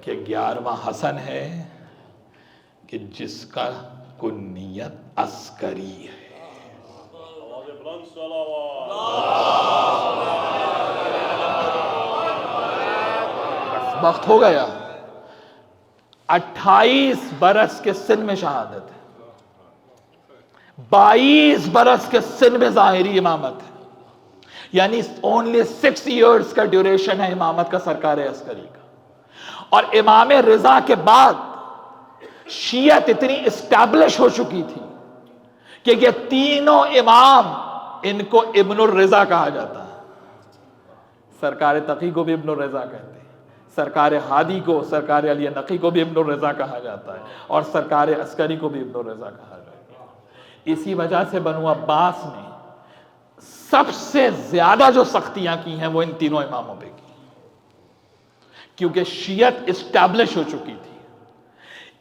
کہ 11واں حسن ہے کہ جس کا کنیت عسکری ہے. وقت ہو گیا. 28 برس کے سن میں شہادت ہے, 22 برس کے سن میں ظاہری امامت ہے, یعنی اونلی 6 ایئرز کا ڈیوریشن ہے امامت کا سرکار عسکری کا. اور امام رضا کے بعد شیعت اتنی اسٹیبلش ہو چکی تھی کہ یہ تینوں امام, ان کو ابن الرضا کہا جاتا ہے. سرکار تقی کو بھی ابن الرضا کہتے ہیں, سرکار ہادی کو, سرکار علی نقی کو بھی ابن الرضا کہا جاتا ہے, اور سرکار عسکری کو بھی ابن الرضا کہا جاتا ہے. اسی وجہ سے بنو عباس نے سب سے زیادہ جو سختیاں کی ہیں وہ ان تینوں اماموں پہ کی, کیونکہ شیعت اسٹیبلش ہو چکی تھی.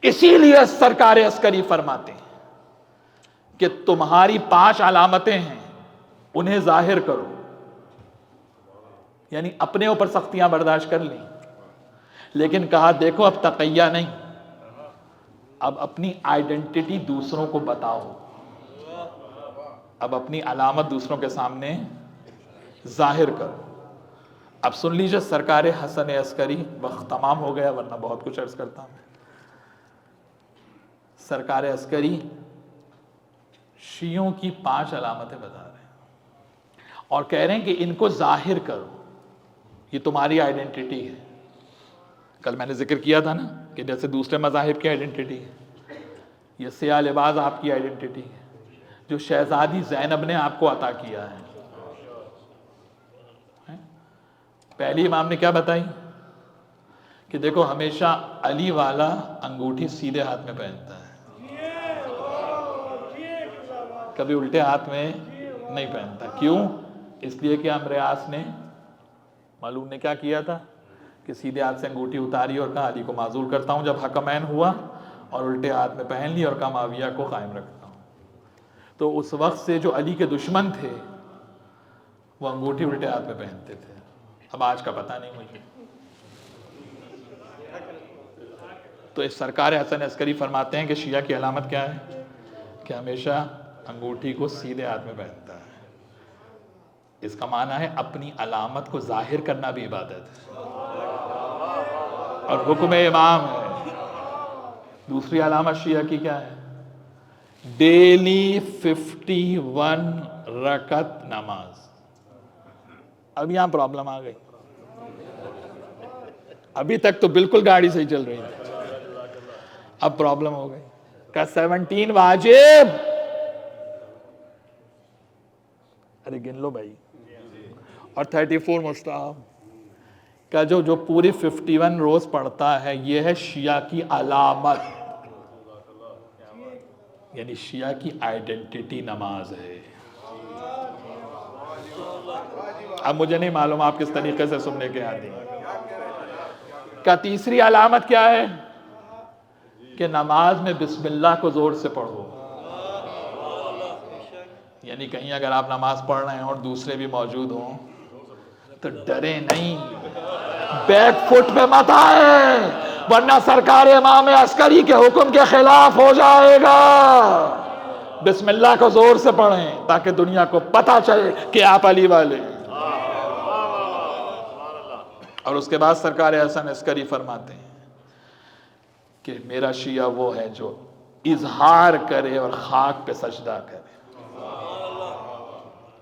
اسی لیے سرکار عسکری فرماتے ہیں کہ تمہاری 5 علامتیں ہیں, انہیں ظاہر کرو, یعنی اپنے اوپر سختیاں برداشت کر لیں, لیکن کہا دیکھو اب تقیہ نہیں, اب اپنی آئیڈینٹی دوسروں کو بتاؤ, اب اپنی علامت دوسروں کے سامنے ظاہر کرو. اب سن لیجئے سرکار حسن عسکری, وقت تمام ہو گیا ورنہ بہت کچھ عرض کرتا ہوں. سرکار عسکری شیعوں کی 5 علامتیں بتا رہے ہیں اور کہہ رہے ہیں کہ ان کو ظاہر کرو, یہ تمہاری آئیڈینٹی ہے. کل میں نے ذکر کیا تھا نا کہ جیسے دوسرے مذاہب کی آئیڈینٹی ہے, یہ سیاہ لباس آپ کی آئیڈینٹی ہے جو شہزادی زینب نے آپ کو عطا کیا ہے. پہلی امام نے کیا بتائی کہ دیکھو ہمیشہ علی والا انگوٹھی سیدھے ہاتھ میں پہنتا ہے, کبھی الٹے ہاتھ میں نہیں پہنتا. کیوں؟ اس لیے کہ امریاس نے, معلوم نے کیا کیا تھا کہ سیدھے ہاتھ سے انگوٹھی اتاری اور کہا علی کو معزول کرتا ہوں جب حکمین ہوا, اور الٹے ہاتھ میں پہن لی اور کہا معاویہ کو قائم رکھتا ہوں. تو اس وقت سے جو علی کے دشمن تھے وہ انگوٹھی الٹے ہاتھ میں پہنتے تھے. اب آج کا پتہ نہیں مجھے. تو اس سرکار حسن عسکری فرماتے ہیں کہ شیعہ کی علامت کیا ہے کہ ہمیشہ انگوٹھی کو سیدھے ہاتھ میں پہنتا ہے. اس کا معنی ہے اپنی علامت کو ظاہر کرنا بھی عبادت ہے اور حکم امام ہے. دوسری علامت شیعہ کی کیا ہے؟ ڈیلی 51 رکعت نماز. اب یہاں پرابلم آ گئی, ابھی تک تو بالکل گاڑی صحیح چل رہی ہے, اب پرابلم ہو گئی. کا 17 واجب, ارے گن لو بھائی, اور 34 مستحب. کا جو پوری 51 روز پڑھتا ہے یہ ہے شیعہ کی علامت, یعنی شیعہ کی آئیڈینٹی نماز ہے. اب مجھے نہیں معلوم آپ کس طریقے سے سننے کے عادی ہیں. کا تیسری علامت کیا ہے کہ نماز میں بسم اللہ کو زور سے پڑھو, یعنی کہیں اگر آپ نماز پڑھ رہے ہیں اور دوسرے بھی موجود ہوں تو ڈرے نہیں, بیک فٹ پہ مت آئے, ورنہ سرکار امام عسکری کے حکم کے خلاف ہو جائے گا. بسم اللہ کو زور سے پڑھیں تاکہ دنیا کو پتہ چلے کہ آپ علی والے. اور اس کے بعد سرکار حسن عسکری فرماتے ہیں کہ میرا شیعہ وہ ہے جو اظہار کرے اور خاک پہ سجدہ کرے,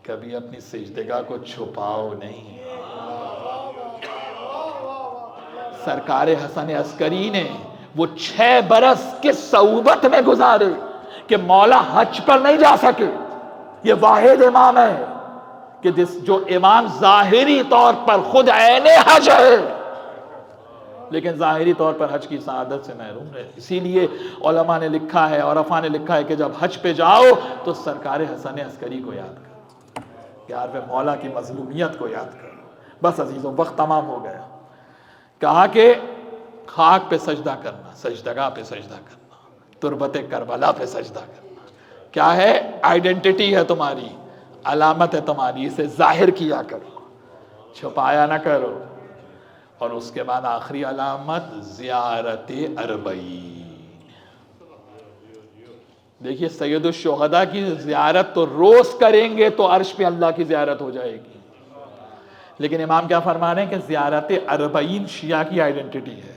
کبھی اپنی سجدگاہ کو چھپاؤ نہیں. سرکار حسن عسکری نے وہ 6 برس کے صعوبت میں گزارے کہ مولا حج پر نہیں جا سکے. یہ واحد امام ہے کہ جو امام ظاہری طور پر خود عین حج ہے لیکن ظاہری طور پر حج کی سعادت سے محروم رہے. اسی لیے علماء نے لکھا ہے اور عرفاء نے لکھا ہے کہ جب حج پہ جاؤ تو سرکار حسن عسکری کو یاد کرو, یار پہ مولا کی مظلومیت کو یاد کرو. بس عزیزوں وقت تمام ہو گیا. کہا کہ خاک پہ سجدہ کرنا, سجدگاہ پہ سجدہ کرنا, تربت کربلا پہ سجدہ کرنا. کیا ہے؟ آئیڈینٹی ہے تمہاری, علامت ہے تمہاری, اسے ظاہر کیا کرو, چھپایا نہ کرو. اور اس کے بعد آخری علامت زیارت اربعین. دیکھیے سید الشہداء کی زیارت تو روز کریں گے تو عرش پہ اللہ کی زیارت ہو جائے گی، لیکن امام کیا فرما رہے ہیں کہ زیارت اربعین شیعہ کی آئیڈنٹیٹی ہے.